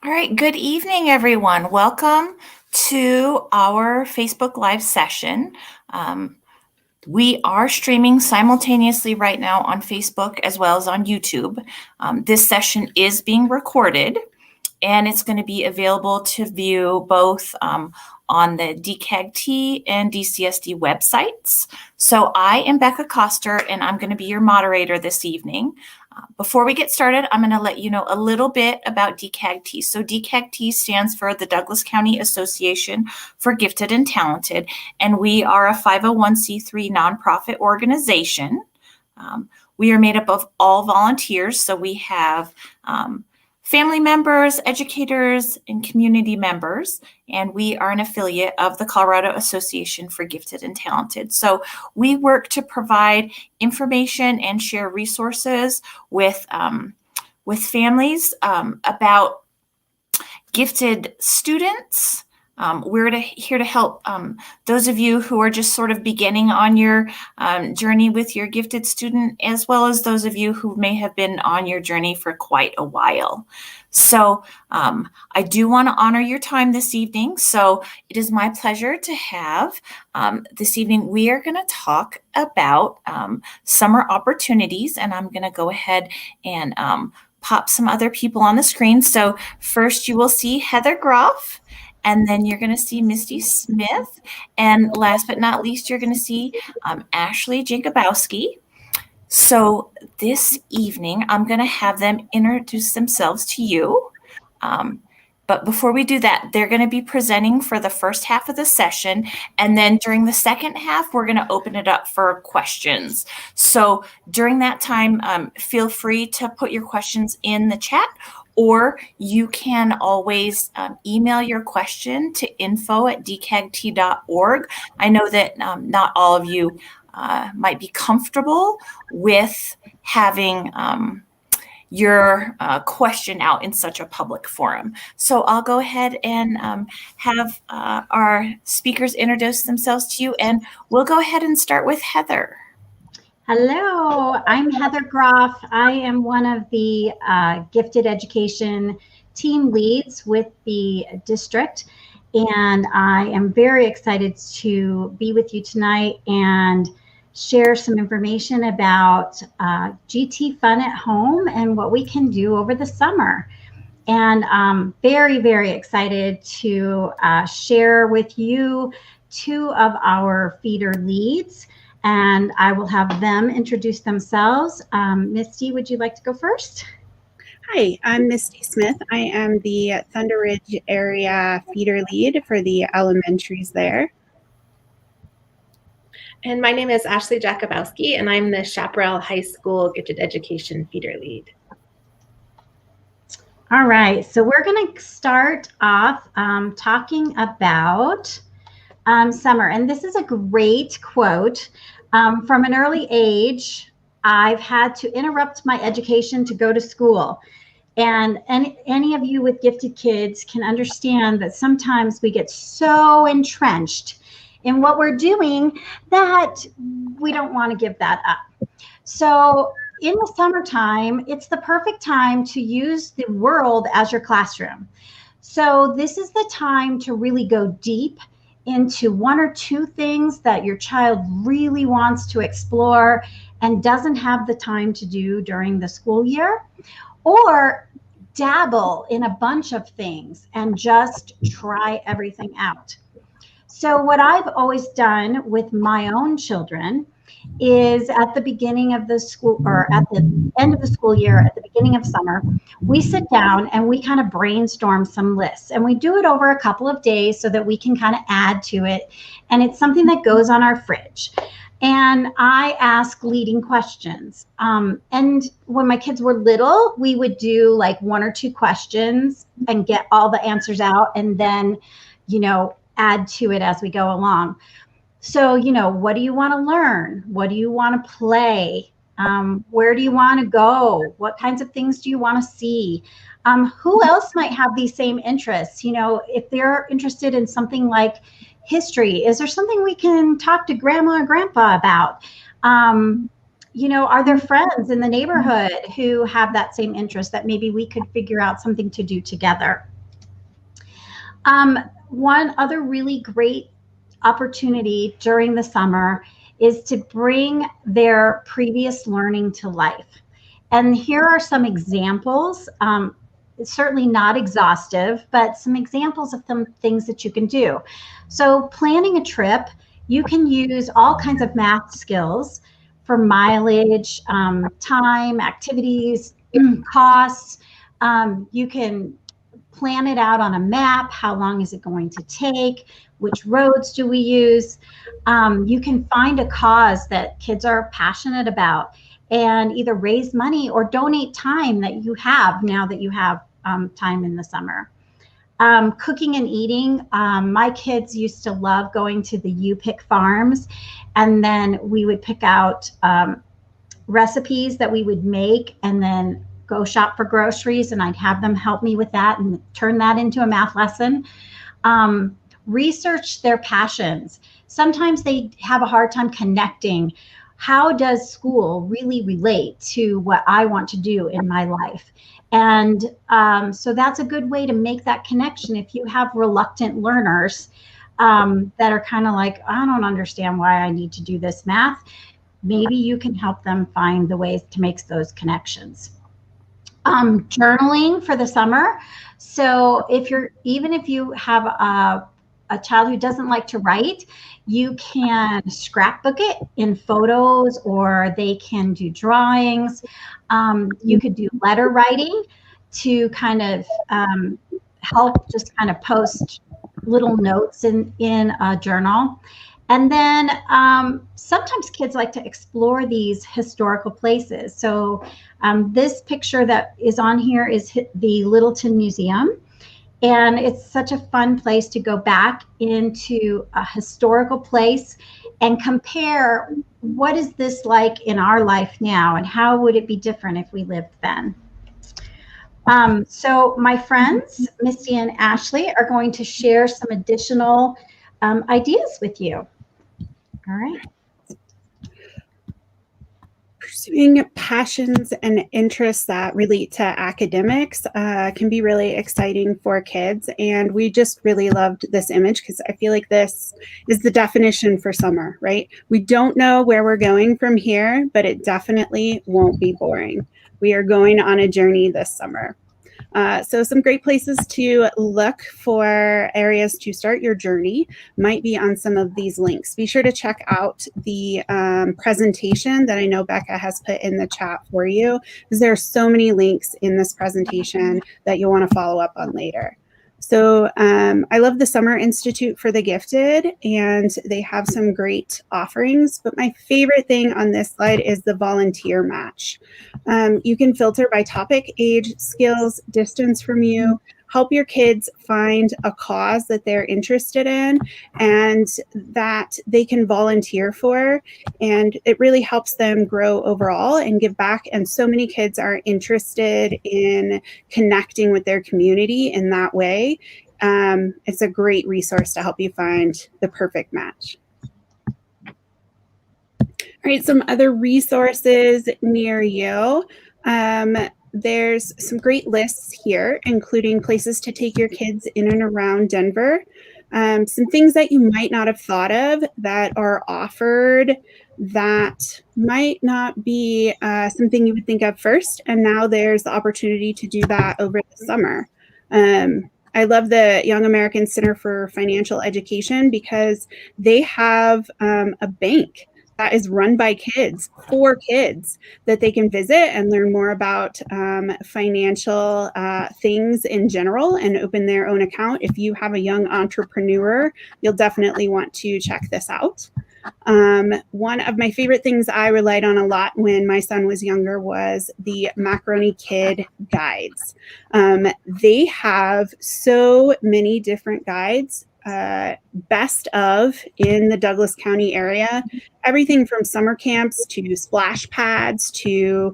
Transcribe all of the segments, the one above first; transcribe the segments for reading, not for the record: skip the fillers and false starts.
All right, good evening, everyone. Welcome to our Facebook Live session. Um, we are streaming simultaneously right now on Facebook as well as on YouTube. This session is being recorded, and it's going to be available to view both on the DCAGT and DCSD websites. So I am Becca Coster, and I'm going to be your moderator this evening. Before we get started, I'm going to let you know a little bit about DCAGT. So DCAGT stands for the Douglas County Association for Gifted and Talented, and we are a 501c3 nonprofit organization. We are made up of all volunteers, so we have family members, educators, and community members, and we are an affiliate of the Colorado Association for Gifted and Talented. So we work to provide information and share resources with families about gifted students. We're here to help those of you who are just sort of beginning on your journey with your gifted student, as well as those of you who may have been on your journey for quite a while. So I do want to honor your time this evening. So it is my pleasure to have this evening, we are going to talk about summer opportunities, and I'm going to go ahead and pop some other people on the screen. So first you will see Heather Groff, and then you're going to see Misty Smith. And last but not least, you're going to see Ashley Jacobowski. So this evening, I'm going to have them introduce themselves to you. But before we do that, they're going to be presenting for the first half of the session. And then during the second half, we're going to open it up for questions. So during that time, feel free to put your questions in the chat, or you can always email your question to info@dcagt.org. I know that not all of you might be comfortable with having your question out in such a public forum. So I'll go ahead and have our speakers introduce themselves to you, and we'll go ahead and start with Heather. Hello, I'm Heather Groff. I am one of the gifted education team leads with the district, and I am very excited to be with you tonight and share some information about GT Fun at Home and what we can do over the summer. And very, very excited to share with you two of our feeder leads, and I will have them introduce themselves. Misty, would you like to go first? Hi, I'm Misty Smith. I am the Thunder Ridge area feeder lead for the elementaries there. And my name is Ashley Jacobowski, and I'm the Chaparral High School Gifted Education Feeder Lead. All right, so we're going to start off talking about summer. And this is a great quote. From an early age, I've had to interrupt my education to go to school. And any of you with gifted kids can understand that sometimes we get so entrenched in what we're doing that we don't want to give that up. So in the summertime, it's the perfect time to use the world as your classroom. So this is the time to really go deep into one or two things that your child really wants to explore and doesn't have the time to do during the school year, or dabble in a bunch of things and just try everything out. So what I've always done with my own children is at the beginning of the school, or at the end of the school year, at the beginning of summer, we sit down and we kind of brainstorm some lists, and we do it over a couple of days so that we can kind of add to it. And it's something that goes on our fridge. And I ask leading questions. And when my kids were little, we would do like one or two questions and get all the answers out, and then, add to it as we go along. So, what do you want to learn? What do you want to play? Where do you want to go? What kinds of things do you want to see? Who else might have these same interests? If they're interested in something like history, is there something we can talk to grandma or grandpa about? Are there friends in the neighborhood who have that same interest that maybe we could figure out something to do together? One other really great opportunity during the summer is to bring their previous learning to life. And here are some examples. It's certainly not exhaustive, but some examples of some things that you can do. So planning a trip, you can use all kinds of math skills for mileage, time, activities, costs. You can plan it out on a map. How long is it going to take? Which roads do we use? You can find a cause that kids are passionate about and either raise money or donate time that you have now that you have time in the summer. Cooking and eating. My kids used to love going to the U-Pick farms, and then we would pick out recipes that we would make and then go shop for groceries, and I'd have them help me with that and turn that into a math lesson. Research their passions. Sometimes they have a hard time connecting. How does school really relate to what I want to do in my life? And so that's a good way to make that connection. If you have reluctant learners that are kind of like, I don't understand why I need to do this math, maybe you can help them find the ways to make those connections. Journaling for the summer. So even if you have a child who doesn't like to write, you can scrapbook it in photos, or they can do drawings. You could do letter writing to kind of help just kind of post little notes in a journal. And then sometimes kids like to explore these historical places. So this picture that is on here is the Littleton Museum. And it's such a fun place to go back into a historical place and compare what is this like in our life now and how would it be different if we lived then. So my friends, Misty and Ashley, are going to share some additional ideas with you. All right. Pursuing passions and interests that relate to academics can be really exciting for kids. And we just really loved this image because I feel like this is the definition for summer, right? We don't know where we're going from here, but it definitely won't be boring. We are going on a journey this summer. So some great places to look for areas to start your journey might be on some of these links. Be sure to check out the presentation that I know Becca has put in the chat for you, because there are so many links in this presentation that you'll want to follow up on later. So I love the Summer Institute for the Gifted, and they have some great offerings. But my favorite thing on this slide is the volunteer match. You can filter by topic, age, skills, distance from you, help your kids find a cause that they're interested in and that they can volunteer for. And it really helps them grow overall and give back. And so many kids are interested in connecting with their community in that way. It's a great resource to help you find the perfect match. All right, some other resources near you. There's some great lists here, including places to take your kids in and around Denver. Some things that you might not have thought of that are offered that might not be something you would think of first. And now there's the opportunity to do that over the summer. I love the Young American Center for Financial Education because they have a bank that is run by kids, for kids, that they can visit and learn more about financial things in general and open their own account. If you have a young entrepreneur, you'll definitely want to check this out. One of my favorite things I relied on a lot when my son was younger was the Macaroni Kid guides. They have so many different guides, best of in the Douglas County area, everything from summer camps to splash pads to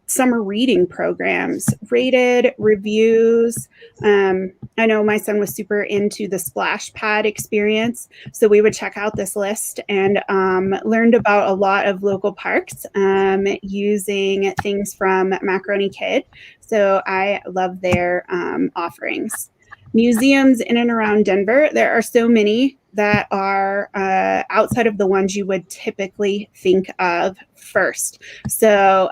summer reading programs, rated reviews. I know my son was super into the splash pad experience, so we would check out this list and learned about a lot of local parks using things from Macaroni Kid. So I love their offerings. Museums in and around Denver, there are so many that are outside of the ones you would typically think of first. So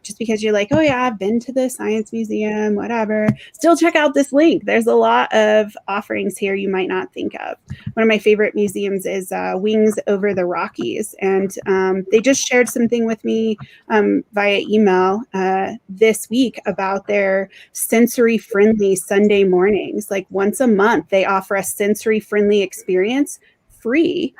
just because you're like, oh yeah, I've been to the science museum, whatever, still check out this link. There's a lot of offerings here you might not think of. One of my favorite museums is Wings Over the Rockies. And they just shared something with me via email this week about their sensory-friendly Sunday mornings. Like once a month, they offer a sensory-friendly experience free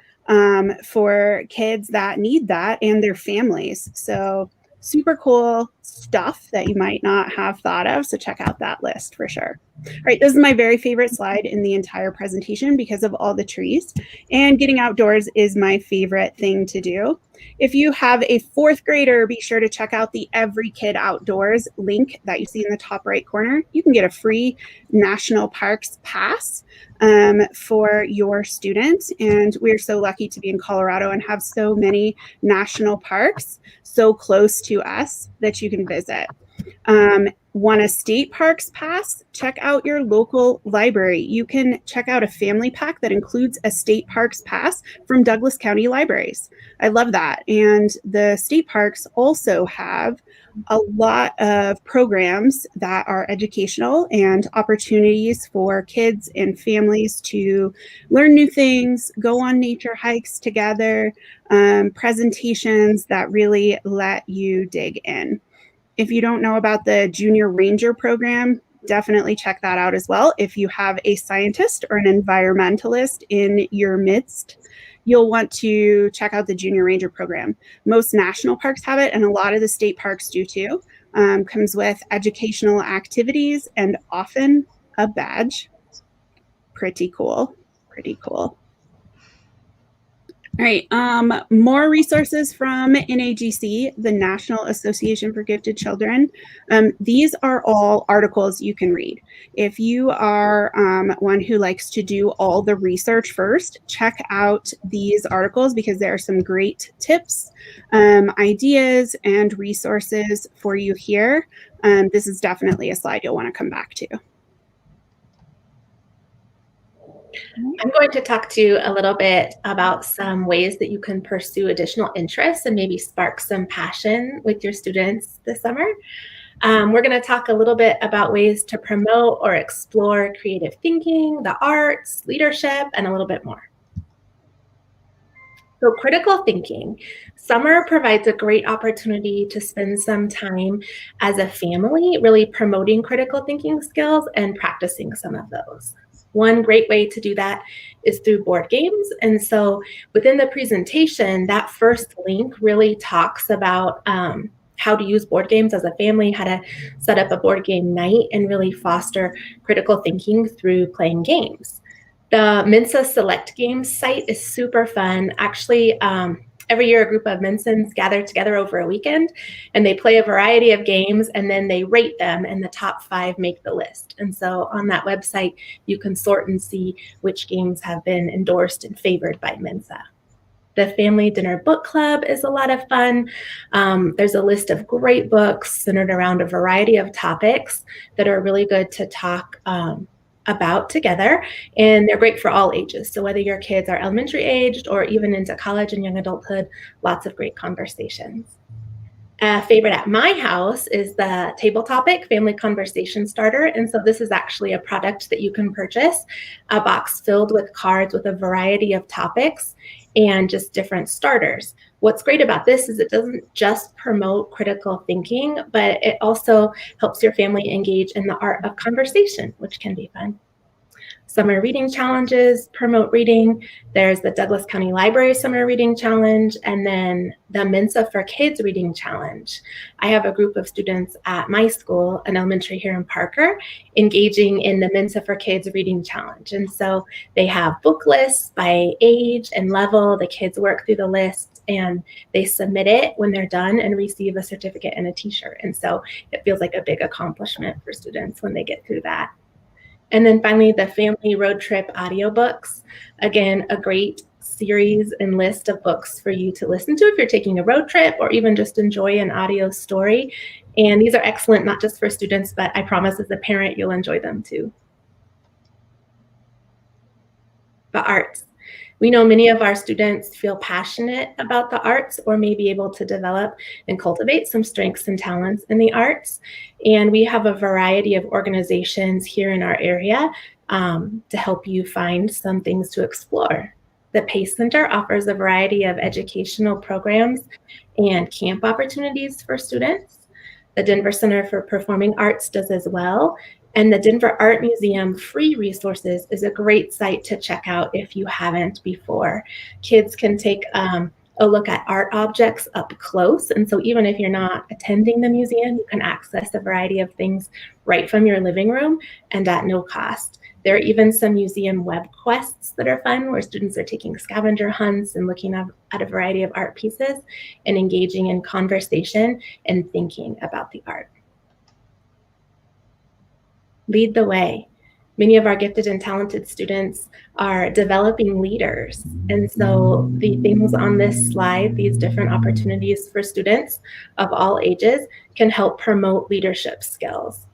for kids that need that and their families. So super cool stuff that you might not have thought of. So check out that list for sure. All right, this is my very favorite slide in the entire presentation because of all the trees. And getting outdoors is my favorite thing to do. If you have a fourth grader, be sure to check out the Every Kid Outdoors link that you see in the top right corner. You can get a free National Parks pass for your student. And we're so lucky to be in Colorado and have so many national parks so close to us that you can visit. Want a state parks pass? Check out your local library. You can check out a family pack that includes a state parks pass from Douglas County Libraries. I love that. And the state parks also have a lot of programs that are educational and opportunities for kids and families to learn new things, go on nature hikes together, presentations that really let you dig in. If you don't know about the Junior Ranger program, definitely check that out as well. If you have a scientist or an environmentalist in your midst, you'll want to check out the Junior Ranger program. Most national parks have it, and a lot of the state parks do too. Comes with educational activities and often a badge. Pretty cool, pretty cool. All right, more resources from NAGC, the National Association for Gifted Children. These are all articles you can read. If you are one who likes to do all the research first, check out these articles because there are some great tips, ideas, and resources for you here. This is definitely a slide you'll want to come back to. I'm going to talk to you a little bit about some ways that you can pursue additional interests and maybe spark some passion with your students this summer. We're going to talk a little bit about ways to promote or explore creative thinking, the arts, leadership, and a little bit more. So critical thinking. Summer provides a great opportunity to spend some time as a family really promoting critical thinking skills and practicing some of those. One great way to do that is through board games. And so within the presentation, that first link really talks about how to use board games as a family, how to set up a board game night and really foster critical thinking through playing games. The Mensa Select Games site is super fun. Actually, every year, a group of Mensans gather together over a weekend, and they play a variety of games, and then they rate them, and the top 5 make the list. And so on that website, you can sort and see which games have been endorsed and favored by Mensa. The Family Dinner Book Club is a lot of fun. There's a list of great books centered around a variety of topics that are really good to talk about together, and they're great for all ages. So whether your kids are elementary aged or even into college and young adulthood, lots of great conversations. A favorite at my house is the Table Topic Family Conversation Starter. And so this is actually a product that you can purchase, a box filled with cards with a variety of topics and just different starters. What's great about this is it doesn't just promote critical thinking, but it also helps your family engage in the art of conversation, which can be fun. Summer reading challenges promote reading. There's the Douglas County Library Summer Reading Challenge, and then the Mensa for Kids Reading Challenge. I have a group of students at my school, an elementary here in Parker, engaging in the Mensa for Kids Reading Challenge. And so they have book lists by age and level. The kids work through the list and they submit it when they're done and receive a certificate and a t-shirt. And so it feels like a big accomplishment for students when they get through that. And then finally, the Family Road Trip audiobooks. Again, a great series and list of books for you to listen to if you're taking a road trip or even just enjoy an audio story. And these are excellent, not just for students, but I promise as a parent, you'll enjoy them too. The arts. We know many of our students feel passionate about the arts or may be able to develop and cultivate some strengths and talents in the arts. And we have a variety of organizations here in our area to help you find some things to explore. The PACE Center offers a variety of educational programs and camp opportunities for students. The Denver Center for Performing Arts does as well. And the Denver Art Museum free resources is a great site to check out if you haven't before. Kids can take a look at art objects up close. And so even if you're not attending the museum, you can access a variety of things right from your living room and at no cost. There are even some museum web quests that are fun where students are taking scavenger hunts and looking at a variety of art pieces and engaging in conversation and thinking about the art. Lead the way. Many of our gifted and talented students are developing leaders. And so the things on this slide, these different opportunities for students of all ages, can help promote leadership skills.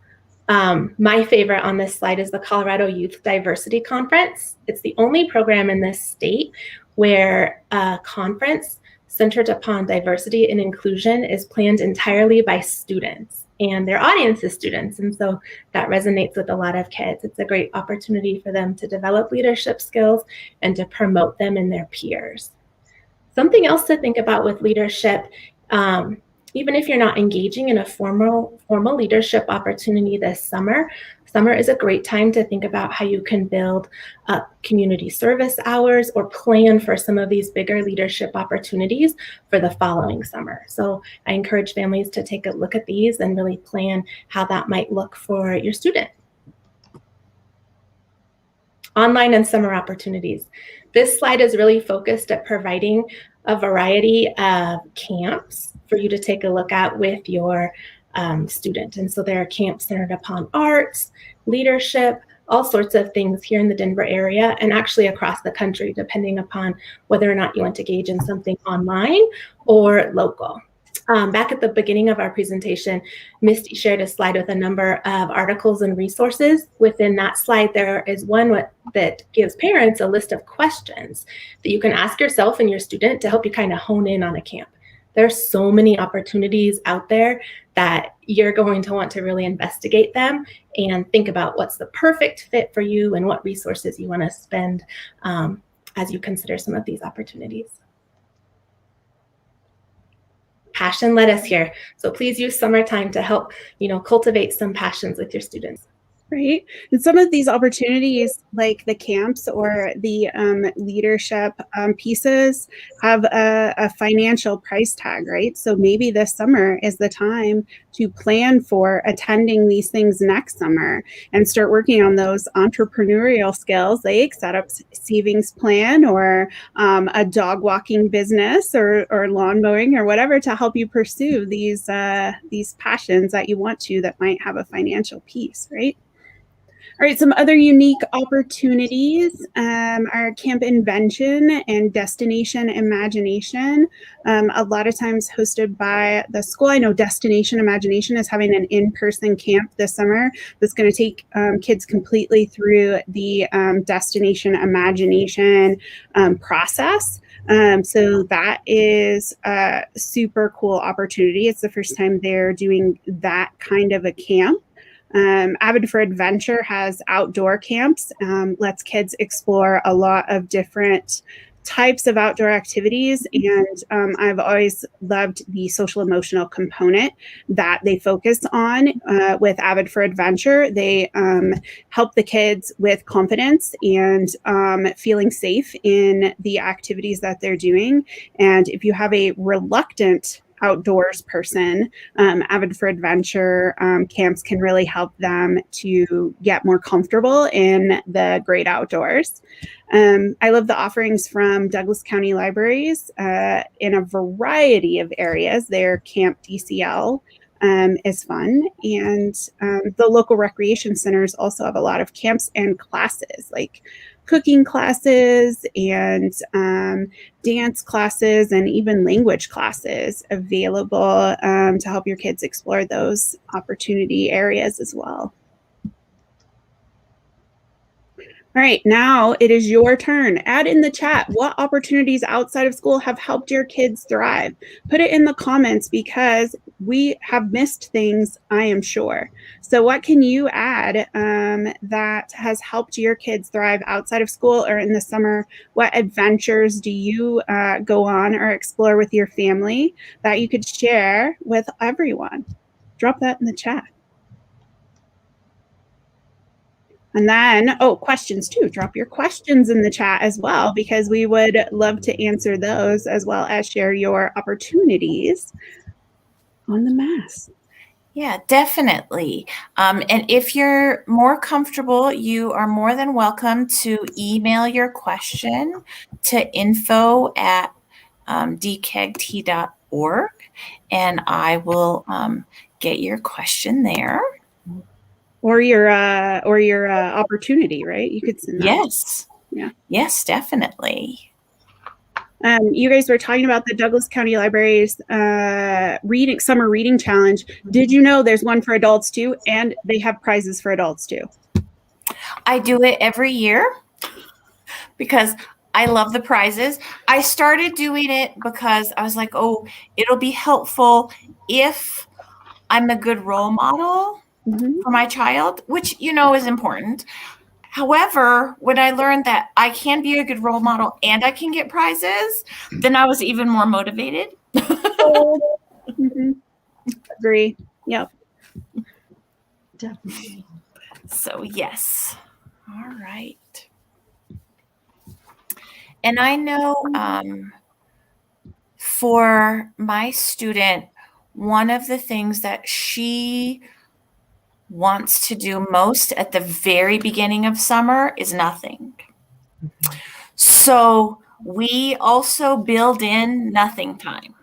My favorite on this slide is the Colorado Youth Diversity Conference. It's the only program in this state where a conference centered upon diversity and inclusion is planned entirely by students, and their audience is students. And so that resonates with a lot of kids. It's a great opportunity for them to develop leadership skills and to promote them in their peers. Something else to think about with leadership, even if you're not engaging in a formal leadership opportunity this summer is a great time to think about how you can build up community service hours or plan for some of these bigger leadership opportunities for the following summer. So I encourage families to take a look at these and really plan how that might look for your student. Online and summer opportunities. This slide is really focused at providing a variety of camps for you to take a look at with your student. And so there are camps centered upon arts, leadership, all sorts of things here in the Denver area and actually across the country, depending upon whether or not you want to engage in something online or local. Back at the beginning of our presentation, Misty shared a slide with a number of articles and resources. Within that slide, there is one that gives parents a list of questions that you can ask yourself and your student to help you kind of hone in on a camp. There's so many opportunities out there that you're going to want to really investigate them and think about what's the perfect fit for you and what resources you want to spend as you consider some of these opportunities. Passion led us here. So please use summertime to help, cultivate some passions with your students. Right. And some of these opportunities, like the camps or the leadership pieces, have a financial price tag, right? So maybe this summer is the time to plan for attending these things next summer and start working on those entrepreneurial skills, like set up savings plan or a dog walking business or lawn mowing or whatever to help you pursue these passions that you want to that might have a financial piece, right? All right, some other unique opportunities are Camp Invention and Destination Imagination. A lot of times hosted by the school. I know Destination Imagination is having an in-person camp this summer that's going to take kids completely through the Destination Imagination process. So that is a super cool opportunity. It's the first time they're doing that kind of a camp. Avid for Adventure has outdoor camps, lets kids explore a lot of different types of outdoor activities. And I've always loved the social emotional component that they focus on with Avid for Adventure. They help the kids with confidence and feeling safe in the activities that they're doing. And if you have a reluctant outdoors person, Avid for Adventure camps can really help them to get more comfortable in the great outdoors. I love the offerings from Douglas County Libraries in a variety of areas. Their Camp DCL is fun. And the local recreation centers also have a lot of camps and classes, like cooking classes and dance classes and even language classes available to help your kids explore those opportunity areas as well. All right, now it is your turn. Add in the chat what opportunities outside of school have helped your kids thrive. Put it in the comments because we have missed things, I am sure. So what can you add that has helped your kids thrive outside of school or in the summer? What adventures do you go on or explore with your family that you could share with everyone? Drop that in the chat. And then, questions too. Drop your questions in the chat as well, because we would love to answer those as well as share your opportunities on the mass. Yeah, definitely. And if you're more comfortable, you are more than welcome to email your question to info@dcagt.org, and I will get your question there. Or your opportunity, right? You could send that. Yes. Yeah. Yes, definitely. You guys were talking about the Douglas County Library's summer reading challenge. Did you know there's one for adults too, and they have prizes for adults too? I do it every year because I love the prizes. I started doing it because I was like, oh, it'll be helpful if I'm a good role model for my child, which, is important. However, when I learned that I can be a good role model and I can get prizes, then I was even more motivated. Agree. Yep. Definitely. So, yes. All right. And I know for my student, one of the things that she wants to do most at the very beginning of summer is nothing. So we also build in nothing time.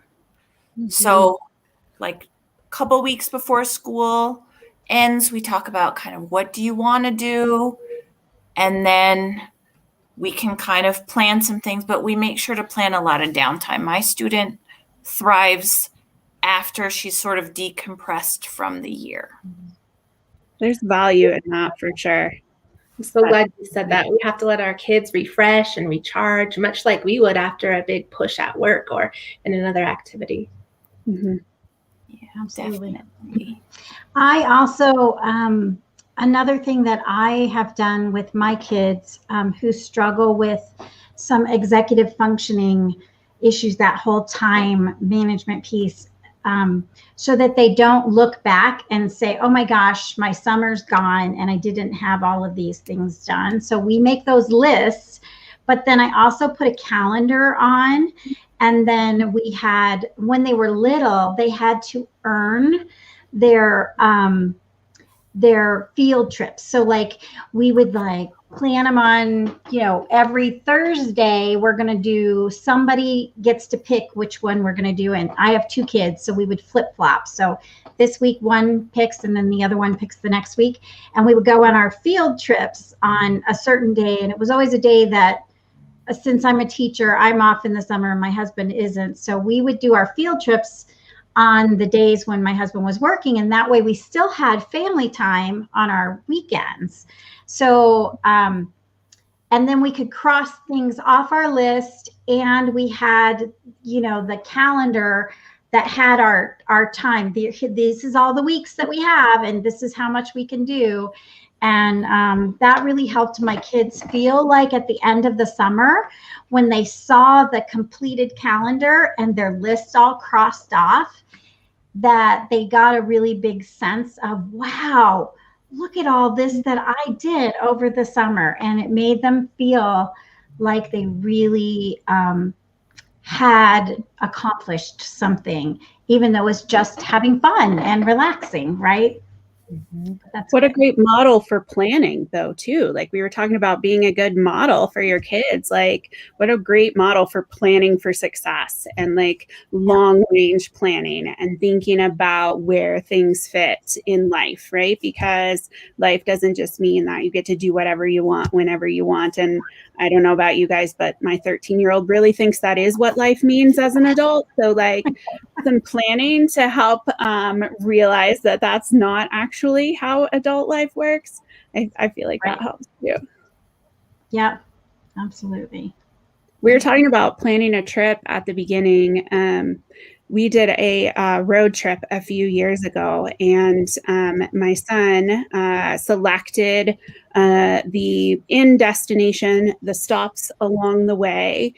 So like a couple weeks before school ends, we talk about kind of what do you want to do? And then we can kind of plan some things, but we make sure to plan a lot of downtime. My student thrives after she's sort of decompressed from the year. There's value in that for sure. I'm so glad you said that. We have to let our kids refresh and recharge, much like we would after a big push at work or in another activity. Yeah, Absolutely. definitely. I also, another thing that I have done with my kids who struggle with some executive functioning issues, that whole time management piece, so that they don't look back and say, oh my gosh, my summer's gone and I didn't have all of these things done. So we make those lists, but then I also put a calendar on. And then we had, when they were little, they had to earn their field trips. So like we would like plan them on, every Thursday we're going to do, somebody gets to pick which one we're going to do. And I have 2 kids, so we would flip flop. So this week one picks and then the other one picks the next week. And we would go on our field trips on a certain day. And it was always a day that, since I'm a teacher, I'm off in the summer and my husband isn't. So we would do our field trips on the days when my husband was working. And that way we still had family time on our weekends. So, and then we could cross things off our list, and we had, the calendar that had our time. This is all the weeks that we have, and this is how much we can do. And that really helped my kids feel like at the end of the summer, when they saw the completed calendar and their lists all crossed off, that they got a really big sense of, wow, look at all this that I did over the summer. And it made them feel like they really had accomplished something, even though it's just having fun and relaxing, right? That's what a great model for planning, though, too. Like we were talking about being a good model for your kids. Like what a great model for planning for success and like long range planning and thinking about where things fit in life, right? Because life doesn't just mean that you get to do whatever you want whenever you want. And I don't know about you guys, but my 13-year-old really thinks that is what life means as an adult. So like some planning to help realize that that's not actually how adult life works. I feel like that helps too. Yeah, absolutely. We were talking about planning a trip at the beginning. We did a road trip a few years ago, and my son selected the in destination, the stops along the way,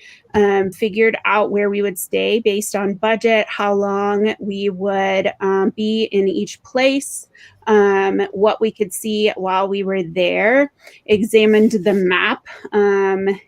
figured out where we would stay based on budget, how long we would be in each place, what we could see while we were there, examined the map,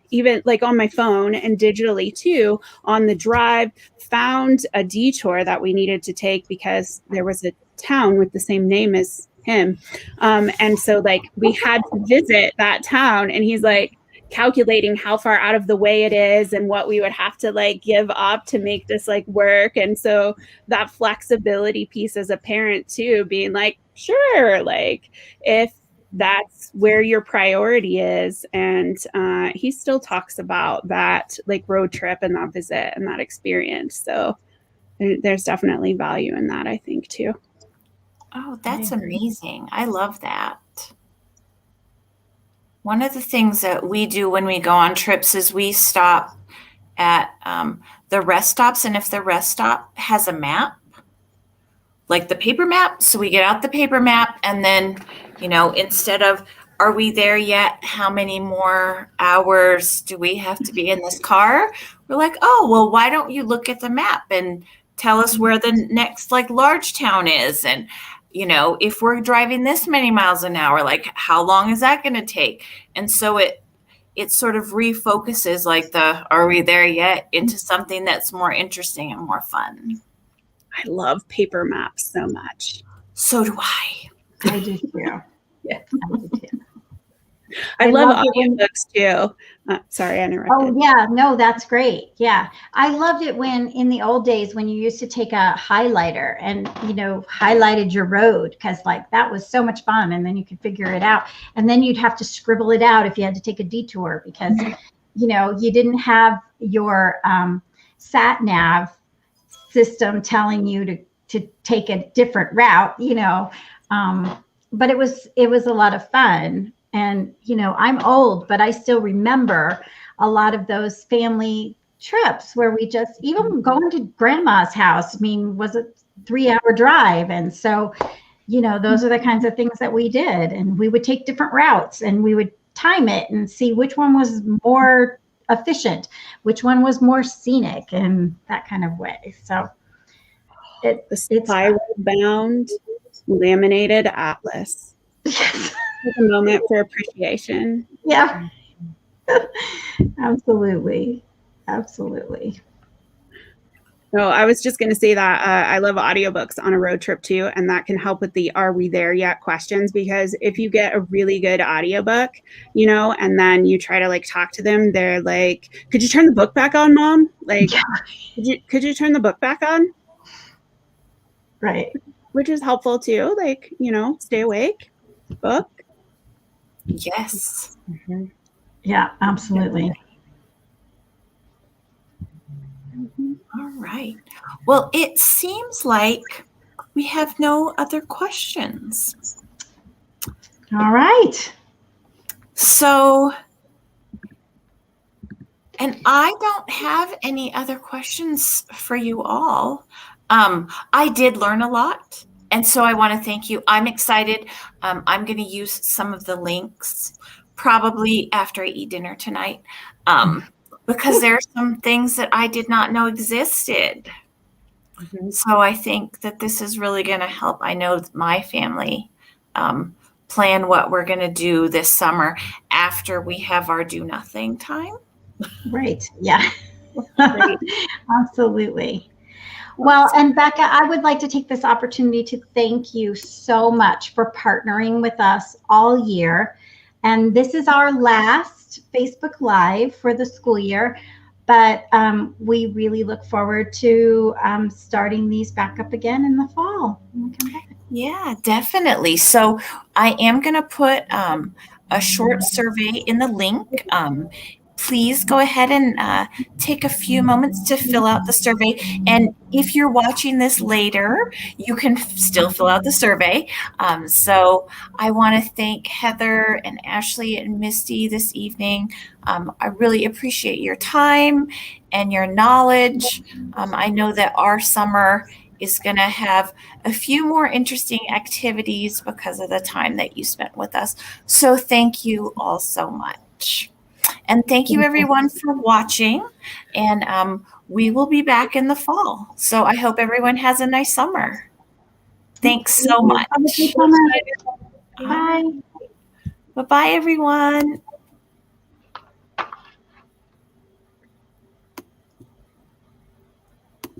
even like on my phone and digitally too, on the drive, found a detour that we needed to take because there was a town with the same name as him. And so like we had to visit that town, and he's like calculating how far out of the way it is and what we would have to like give up to make this like work. And so that flexibility piece as a parent too, being like, sure, like if that's where your priority is. And he still talks about that like road trip and that visit and that experience. So there's definitely value in that, I think, too. Oh, that's amazing. I love that. One of the things that we do when we go on trips is we stop at the rest stops. And if the rest stop has a map, like the paper map, so we get out the paper map, and then, instead of, are we there yet? How many more hours do we have to be in this car? We're like, oh, well, why don't you look at the map and tell us where the next like large town is? And, if we're driving this many miles an hour, like how long is that going to take? And so it sort of refocuses like are we there yet into something that's more interesting and more fun. I love paper maps so much. So do I. I do too. Yeah. I do too. I love audiobooks too. Sorry, I interrupted. Oh yeah, no, that's great. Yeah, I loved it when in the old days when you used to take a highlighter and highlighted your road, because like that was so much fun, and then you could figure it out, and then you'd have to scribble it out if you had to take a detour because you didn't have your sat nav system telling you to take a different route. But it was a lot of fun. And, I'm old, but I still remember a lot of those family trips where we just, even going to grandma's house, was a 3-hour drive. And so, those are the kinds of things that we did. And we would take different routes and we would time it and see which one was more efficient, which one was more scenic, and that kind of way. So the spiral bound laminated atlas. Yes. Take a moment for appreciation. Yeah. Absolutely. Absolutely. So I was just going to say that I love audiobooks on a road trip too, and that can help with the "Are we there yet?" questions, because if you get a really good audiobook, and then you try to like talk to them, they're like, "Could you turn the book back on, Mom? Like, yeah. could you turn the book back on?" Right. Which is helpful too. Like, stay awake. Book. Yes. Mm-hmm. Yeah, absolutely. All right. Well, it seems like we have no other questions. All right. So, and I don't have any other questions for you all. I did learn a lot. And so I want to thank you. I'm excited. I'm going to use some of the links probably after I eat dinner tonight because there are some things that I did not know existed. Mm-hmm. So I think that this is really going to help. I know my family plan what we're going to do this summer after we have our do nothing time. Right. Yeah. Absolutely. Well, and Becca, I would like to take this opportunity to thank you so much for partnering with us all year. And this is our last Facebook Live for the school year, but we really look forward to starting these back up again in the fall. Yeah, definitely. So I am going to put a short survey in the link. please go ahead and take a few moments to fill out the survey. And if you're watching this later, you can still fill out the survey. So I want to thank Heather and Ashley and Misty this evening. I really appreciate your time and your knowledge. I know that our summer is going to have a few more interesting activities because of the time that you spent with us. So thank you all so much. And thank you everyone for watching. And we will be back in the fall. So I hope everyone has a nice summer. Thanks so much. Bye. Bye-bye, everyone.